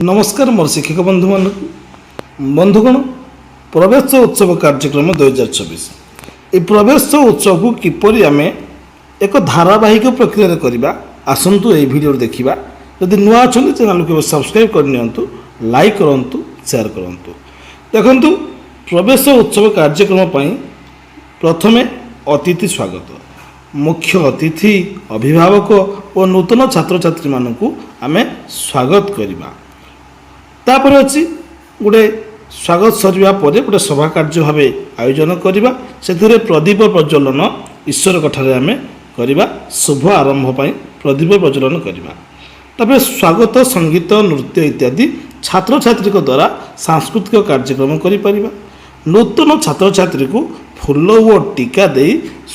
नमस्कार मोर शिक्षक बंधु मान बंधुगण प्रवेश उत्सव कार्यक्रम 2024 ये प्रवेश उत्सव को किपरि आमे एक धारावाहिक प्रक्रिया करवा आसतु ये वीडियो देखा जदि नुआ अच्छा चैनल को सब्सक्राइब करनी लाइक करूँ शेयर करूँ देखु प्रवेश उत्सव कार्यक्रम प्रथमे अतिथि स्वागत मुख्य अतिथि अभिभावक और नूतन छात्र छात्री मानू आमे स्वागत करवा तापर अच्छी गोटे स्वागत सरिया गोटे सभा कार्य भाव आयोजन करवा से प्रदीप प्रज्वलन ईश्वर कठारे आम करवा शुभ आरंभ प्रदीप प्रज्वलन करवा तापर स्वागत संगीत नृत्य इत्यादि छात्र छात्री द्वारा सांस्कृतिक कार्यक्रम करिपरिबा नूतन छात्र छात्री को फूल और टीका दे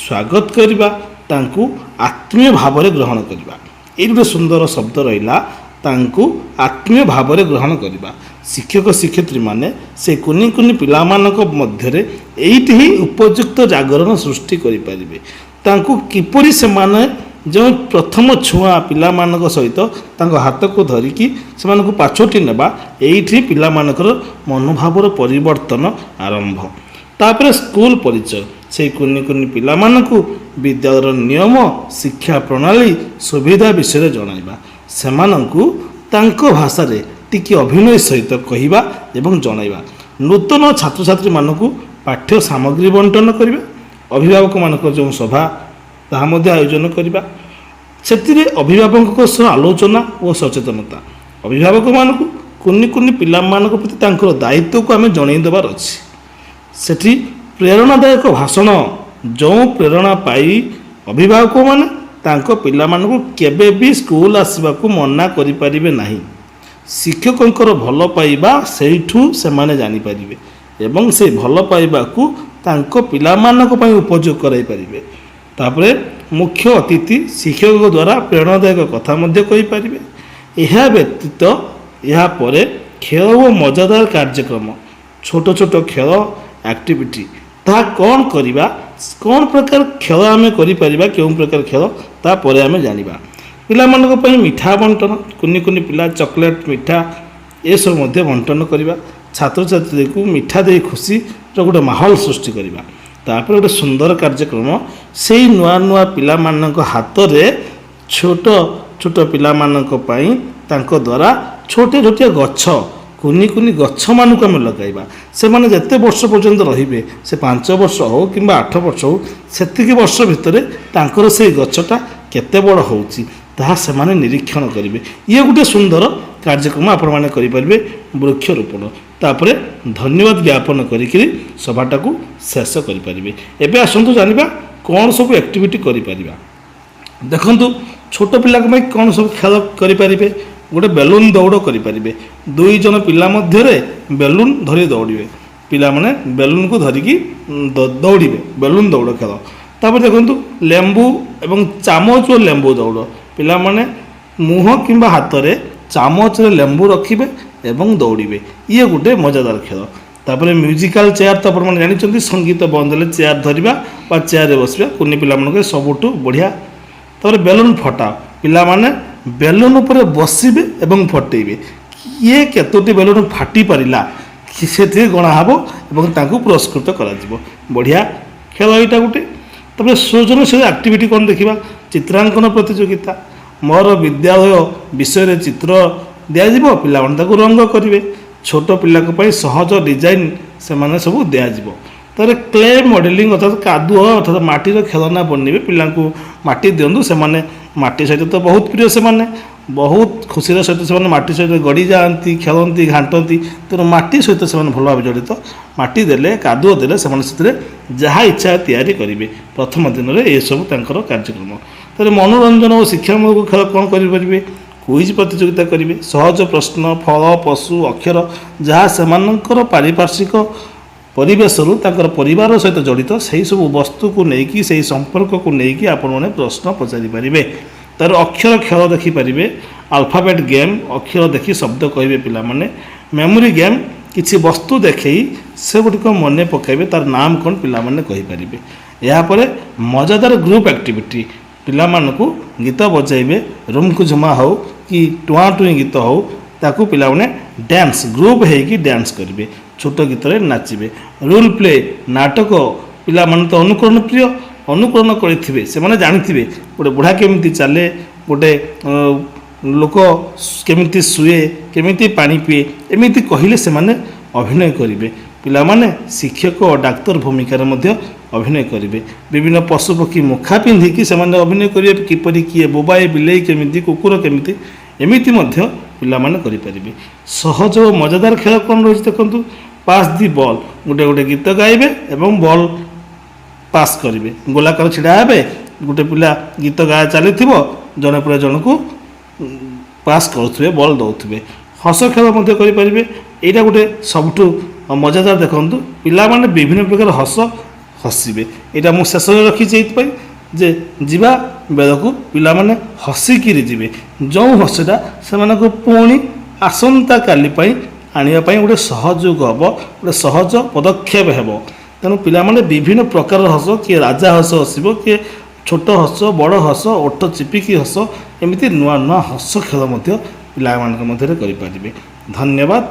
स्वागत करवा तांकु आत्मीय भाव ग्रहण करवा ये गोटे सुंदर शब्द रहा तांकु आत्मीय भाव ग्रहण करवा शिक्षक शिक्षयित्री माने से कुनी कुनी पिला मानक मध्यरे एइटी ही उपयुक्त जागरण सृष्टि करि परिबे तांकु किपरि से माने जो प्रथम छुआ पिला मानक सहित तांको हाथ को धरिकी से मानक पाछोटी नेबा एइठी पिला मानकर मनोभावर परिवर्तन आरंभ तापर स्कूल परिचय से कुनी कुनी पिला मानकु विद्यालयर नियम शिक्षा प्रणाली सुविधा विषय जणाइबा सेमानंकु तांको भाषा रे टिके अभिनय सहित कहिबा एवं जणाइबा नूतन छात्र छात्री मानकु पाठ्य सामग्री बंटन करिबा अभिभावक मानक जो सभा ताहा मध्ये आयोजन करिबा सेतिरे अभिभावक सह आलोचना और सचेतनता अभिभावक मानकु कुनी कुनी पिला मानक प्रति तांकर दायित्व को आमे जणाइ देबार अछि सेठी प्रेरणादायक भाषण जो प्रेरणा पाई अभिभावक माने तांको पिला मानकु केबे भी स्कूल आसबाकू मना करि परिबे नाही शिक्षकंकर भल पाइबा सेठू से माने जानि परिबे एवं से भल पाइबा को तांको पिला मानक पई उपयोग कराई परिबे तापरे मुख्य अतिथि शिक्षक द्वारा प्रेरणादायक कथा मध्य कहि परिबे एहा व्यतीत एहा परे खेल और मजादार कार्यक्रम छोट छोट खेल एक्टिविटी ता कौन करिबा कौन प्रकार खेल आमे करि परिबा केउ प्रकार खेल ता परे आमे जानिबा पिला मानक पई मिठा बंटन कुनी कुनी पिला चॉकलेट मिठा ए सब मध्य बंटन करिबा छात्र छात्री को मिठा दे खुशी गोटे माहौल सृष्टि करिबा तापर गोटे सुंदर कार्यक्रम से नुआ नुआ पिला मानक हाथ रे छोट छोट पिला मानक पई तांको द्वारा छोटे छोटे गच्छ कुनी कुनी गच्छ मानक आम लगाइबा से माने जते वर्ष पर्यंत रहिबे से 5 वर्ष हो किंबा 8 वर्ष हो सेतिकी वर्ष भितरे तांकर से गच्छटा केते बड़ होउची ताहा से माने निरीक्षण करिवे ये गोटे सुंदर कार्यक्रम आपण माने करि परिबे वृक्षरोपण तापरे धन्यवाद ज्ञापन करिकरी सभाटा को शेष करि परिबे एबे आसंतु जानिबा कोन सब एक्टिविटी करि परिबा देखंतु छोट पिला के कोन सब खेल करि परिबे गोटे बेलून दौड़ करें दुई जन पिला मध्य बेलून धरी दौड़े पिला माने बेलून को धरिकी दौड़े बेलून दौड़ खेल तापर देखु लेंबू एवं चामच और लेंबू दौड़ पिला माने मुह किंबा हाथ रे चामच रे लेंबू रखिबे एवं दौड़े ये गोटे मजादार खेल तापर म्यूजिकल चेयर तो आप जानी संगीत बंद हेल्ले चेयर धरवा बा चेयर रे बसवा कुनी पिला मानके सबुठु बढ़िया तापर बेलून फटा पिला माने बेलून उपर बसबे एवं फटेबे ये केतोटी बेलून फाटी पारिला से गणाहब एवं तांको पुरस्कृत करा जिवो बढ़िया खेल एटा गोटे तबे सृजनशील एक्टिविटी कौन देखिबा चित्रांकन प्रतियोगिता मोर विद्यालय विषय रे चित्र दिया जिवो पिला माने ताको रंग करिवे छोट पिला को पई सहज डिजाइन से माने सब दिया जिवो तारे क्ले मॉडलिंग अर्थात कादुआ अर्थात माटीर खेलना बनइबे पिला को माटी दियंदु से माने माटी सहित तो बहुत प्रिय से माने बहुत खुशी सहित से माटी सहित गड़ी जाती खेलती घाटती तेणु माटी सहित से भल भाव जड़ित माटी देले कादुओ देले से जहाँ इच्छा तैयारी करेंगे प्रथम दिन में ये सब कार्यक्रम तेरे मनोरंजन और शिक्षामूलक खेल कौन करेंगे क्विज प्रतियोगिता करेंगे सहज प्रश्न फल पशु अक्षर जहाँ से पारिपार्श्विक परिवेश परिवार सहित जड़ित से सब वस्तु को लेकिन से संपर्क को लेकिन आपण प्रश्न पचारि पारे तार अक्षर खेल देखिपारे अल्फाबेट गेम अक्षर देखी शब्द कहे पिला माने मेमोरी गेम किसी वस्तु देखे से गुड़िक मन पकाइबे तार नाम कौन पिला माने कहि पारिबे यापर मजादार ग्रुप एक्टिविटी पिला मानकु गीत बजाइबे रूम को झुमा हो कि टुआ टुई गीत हो ତାକୁ ପିଲାମାନେ ଡ୍ୟାନ୍ସ ଗ୍ରୁପ୍ ହେଇକି ଡ୍ୟାନ୍ସ କରିବେ, ଛୋଟ ଗୀତରେ ନାଚିବେ। ରୋଲ୍ ପ୍ଲେ ନାଟକ ପିଲାମାନେ ତ ଅନୁକରଣ ପ୍ରିୟ, ଅନୁକରଣ କରିଥିବେ, ସେମାନେ ଜାଣିଥିବେ ଗୋଟେ ବୁଢ଼ା କେମିତି ଚାଲେ, ଗୋଟେ ଲୋକ କେମିତି ଶୁଏ, କେମିତି ପାଣି ପିଏ, ଏମିତି କହିଲେ ସେମାନେ ଅଭିନୟ କରିବେ। ପିଲାମାନେ ଶିକ୍ଷକ ଓ ଡାକ୍ତର ଭୂମିକାରେ ମଧ୍ୟ ଅଭିନୟ କରିବେ। ବିଭିନ୍ନ ପଶୁପକ୍ଷୀ ମୁଖା ପିନ୍ଧିକି ସେମାନେ ଅଭିନୟ କରିବେ, କିପରି କିଏ ବୋବାଏ, ବିଲେଇ କେମିତି, କୁକୁର କେମିତି, ଏମିତି ମଧ୍ୟ ପିଲାମାନେ କରିପାରିବେ। ସହଜ ଓ ମଜାଦାର ଖେଳ କ'ଣ ରହିଛି ଦେଖନ୍ତୁ। ପାସ୍ ଦି ବଲ୍, ଗୋଟେ ଗୀତ ଗାଇବେ ଏବଂ ବଲ୍ ପାସ୍ କରିବେ। ଗୋଲାକାର ଛିଡ଼ା ହେବେ, ଗୋଟେ ପିଲା ଗୀତ ଗାଆ ଚାଲିଥିବ, ଜଣେ ପରେ ଜଣକୁ ପାସ୍ କରୁଥିବେ, ବଲ୍ ଦେଉଥିବେ। ହସ ଖେଳ ମଧ୍ୟ କରିପାରିବେ। ଏଇଟା ଗୋଟେ ସବୁଠୁ ମଜାଦାର ଦେଖନ୍ତୁ, ପିଲାମାନେ ବିଭିନ୍ନ ପ୍ରକାର ହସିବେ। ଏଇଟା ମୁଁ ଶେଷରେ ରଖିଛି ଏଇଥିପାଇଁ ଯେ ଯିବା ବେଳକୁ ପିଲାମାନେ ହସିକିରି ଯିବେ। ଯେଉଁ ହସଟା ସେମାନଙ୍କୁ ପୁଣି ଆସନ୍ତାକାଲି ପାଇଁ ଆଣିବା ପାଇଁ ଗୋଟେ ସହଯୋଗ ହେବ, ଗୋଟେ ସହଜ ପଦକ୍ଷେପ ହେବ। ତେଣୁ ପିଲାମାନେ ବିଭିନ୍ନ ପ୍ରକାର ହସ, କିଏ ରାଜା ହସ ହସିବ, କିଏ ଛୋଟ ହସ, ବଡ଼ ହସ, ଓଠ ଚିପିକି ହସ, ଏମିତି ନୂଆ ନୂଆ ହସ ଖେଳ ମଧ୍ୟ ପିଲାମାନଙ୍କ ମଧ୍ୟରେ କରିପାରିବେ। ଧନ୍ୟବାଦ।